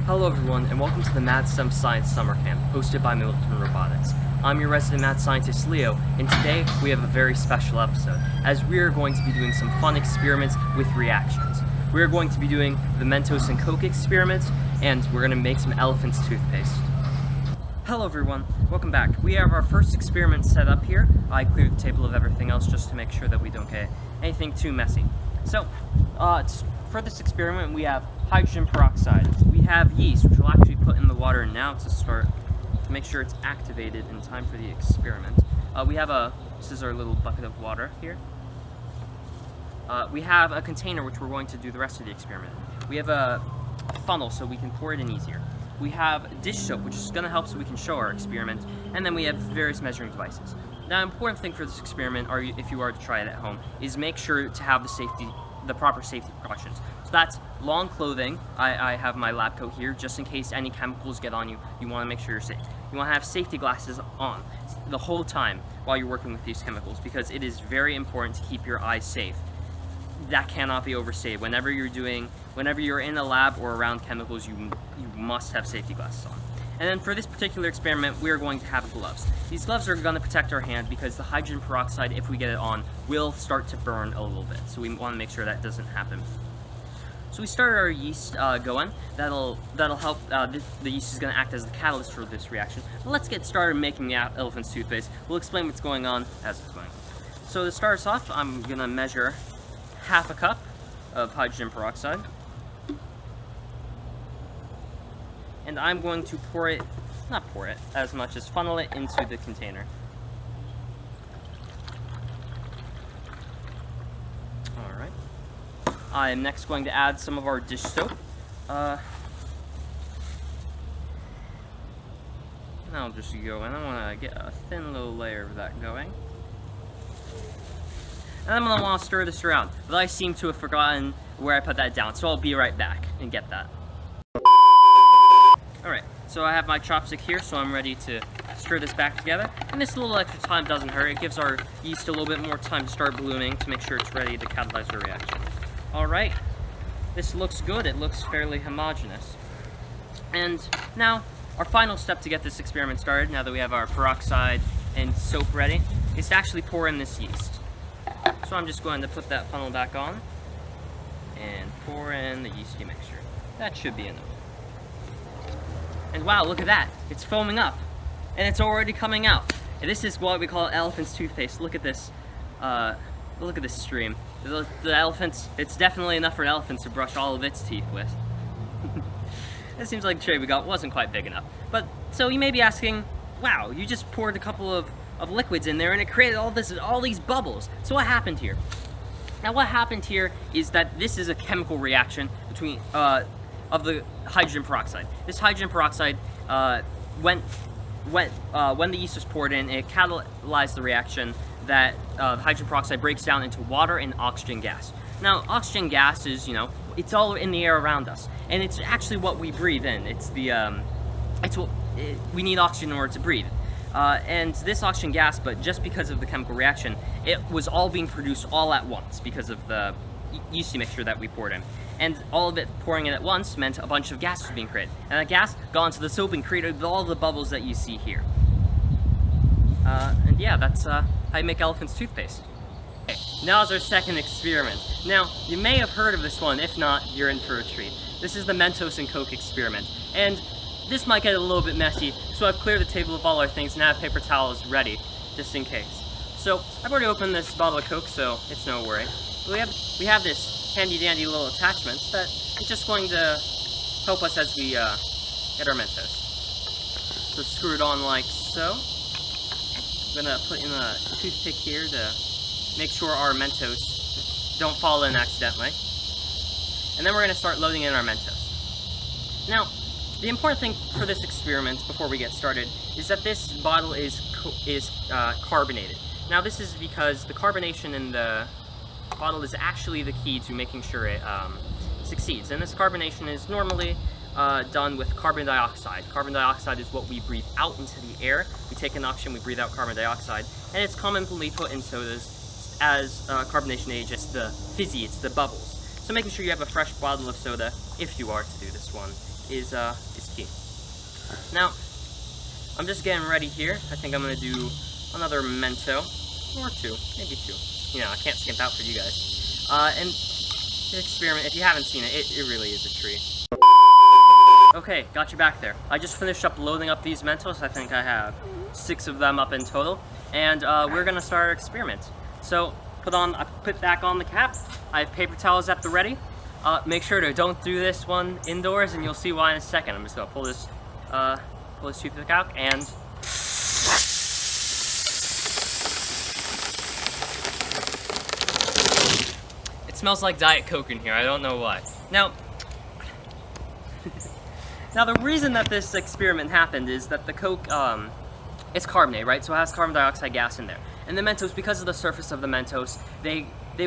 Hello everyone, and welcome to the Mad STEM Science Summer Camp, hosted by Milton Robotics. I'm your resident mad scientist, Leo, and today we have a very special episode, as we are going to be doing some fun experiments with reactions. We are going to be doing the Mentos and Coke experiment, and we're going to make some elephant's toothpaste. Hello everyone, welcome back. We have our first experiment set up here. I cleared the table of everything else just to make sure that we don't get anything too messy. So, for this experiment we have hydrogen peroxide. We have yeast, which we'll actually put in the water now to make sure it's activated in time for the experiment. This is our little bucket of water here. We have a container which we're going to do the rest of the experiment in. We have a funnel so we can pour it in easier. We have dish soap, which is going to help so we can show our experiment, and then we have various measuring devices. Now, an important thing for this experiment, or if you are to try it at home, is make sure to have the proper safety precautions. So that's long clothing. I have my lab coat here, just in case any chemicals get on you. You want to make sure you're safe. You want to have safety glasses on the whole time while you're working with these chemicals, because it is very important to keep your eyes safe. That cannot be overstated. Whenever you're in a lab or around chemicals, you must have safety glasses on. And then for this particular experiment, we are going to have gloves. These gloves are going to protect our hand because the hydrogen peroxide, if we get it on, will start to burn a little bit. So we want to make sure that doesn't happen. So we started our yeast going. That'll help. The yeast is going to act as the catalyst for this reaction. But let's get started making the elephant's toothpaste. We'll explain what's going on as it's going on. So to start us off, I'm going to measure half a cup of hydrogen peroxide. And I'm going to funnel it into the container. Alright. I'm next going to add some of our dish soap. And I'll just go in. I want to get a thin little layer of that going. And I'm going to want to stir this around, but I seem to have forgotten where I put that down, so I'll be right back and get that. Alright, so I have my chopstick here, so I'm ready to stir this back together. And this little extra time doesn't hurt. It gives our yeast a little bit more time to start ballooning to make sure it's ready to catalyze the reaction. Alright, this looks good. It looks fairly homogeneous. And now, our final step to get this experiment started, now that we have our peroxide and soap ready, is to actually pour in this yeast. So I'm just going to put that funnel back on and pour in the yeasty mixture. That should be enough. And wow, look at that. It's foaming up. And it's already coming out. And this is what we call elephant's toothpaste. Look at this. Look at this stream. The elephants, it's definitely enough for an elephant to brush all of its teeth with. It seems like the tray we got wasn't quite big enough. But, so you may be asking, wow, you just poured a couple of liquids in there and it created all these bubbles. So what happened here? Now what happened here is that this is a chemical reaction between, of the hydrogen peroxide. This hydrogen peroxide, when the yeast was poured in, it catalyzed the reaction that hydrogen peroxide breaks down into water and oxygen gas. Now, oxygen gas is, it's all in the air around us, and it's actually what we breathe in. We need oxygen in order to breathe. And this oxygen gas, but just because of the chemical reaction, it was all being produced all at once because of the yeasty mixture that we poured in. And all of it pouring in at once meant a bunch of gas was being created. And that gas got into the soap and created all the bubbles that you see here. And yeah, that's how you make elephant's toothpaste. Okay, now is our second experiment. Now, you may have heard of this one. If not, you're in for a treat. This is the Mentos and Coke experiment. And this might get a little bit messy, so I've cleared the table of all our things and have paper towels ready, just in case. So, I've already opened this bottle of Coke, so it's no worry. We have this handy-dandy little attachment that is just going to help us as we get our Mentos. So screw it on like so. I'm gonna put in a toothpick here to make sure our Mentos don't fall in accidentally. And then we're gonna start loading in our Mentos. Now, the important thing for this experiment before we get started is that this bottle is carbonated. Now this is because the carbonation in the bottle is actually the key to making sure it succeeds. And this carbonation is normally done with carbon dioxide. Carbon dioxide is what we breathe out into the air. We take in oxygen, we breathe out carbon dioxide, and it's commonly put in sodas as carbonation aid, just the fizzy, it's the bubbles. So making sure you have a fresh bottle of soda, if you are to do this one, is key. Now, I'm just getting ready here. I think I'm gonna do another Mento, or two, maybe two. You know, I can't skimp out for you guys. And this experiment, if you haven't seen it, it really is a treat. Okay, got you back there. I just finished up loading up these Mentos. I think I have 6 of them up in total. And we're gonna start our experiment. So, I put back on the cap. I have paper towels at the ready. Make sure to don't do this one indoors, and you'll see why in a second. I'm just gonna pull this toothpick out, and it smells like Diet Coke in here. I don't know why. Now, the reason that this experiment happened is that the Coke, it's carbonate, right? So it has carbon dioxide gas in there. And the Mentos, because of the surface of the Mentos,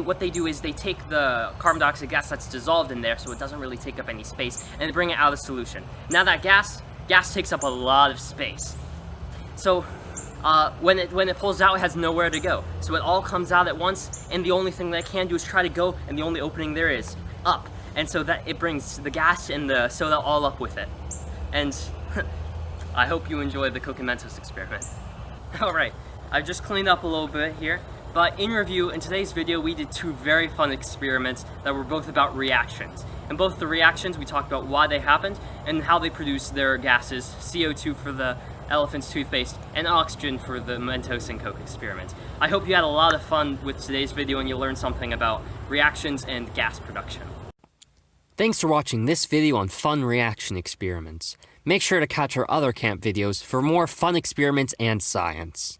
what they do is they take the carbon dioxide gas that's dissolved in there, so it doesn't really take up any space, and they bring it out of the solution. Now that gas takes up a lot of space. So when it pulls out, it has nowhere to go. So it all comes out at once, and the only thing that it can do is try to go, and the only opening there is up. And so that it brings the gas and the soda all up with it. And I hope you enjoyed the Coke and Mentos experiment. Alright, I've just cleaned up a little bit here, but in review, in today's video, we did 2 very fun experiments that were both about reactions. In both the reactions, we talked about why they happened and how they produce their gases, CO2 for the elephant's toothpaste, and oxygen for the Mentos and Coke experiment. I hope you had a lot of fun with today's video and you learned something about reactions and gas production. Thanks for watching this video on fun reaction experiments. Make sure to catch our other camp videos for more fun experiments and science.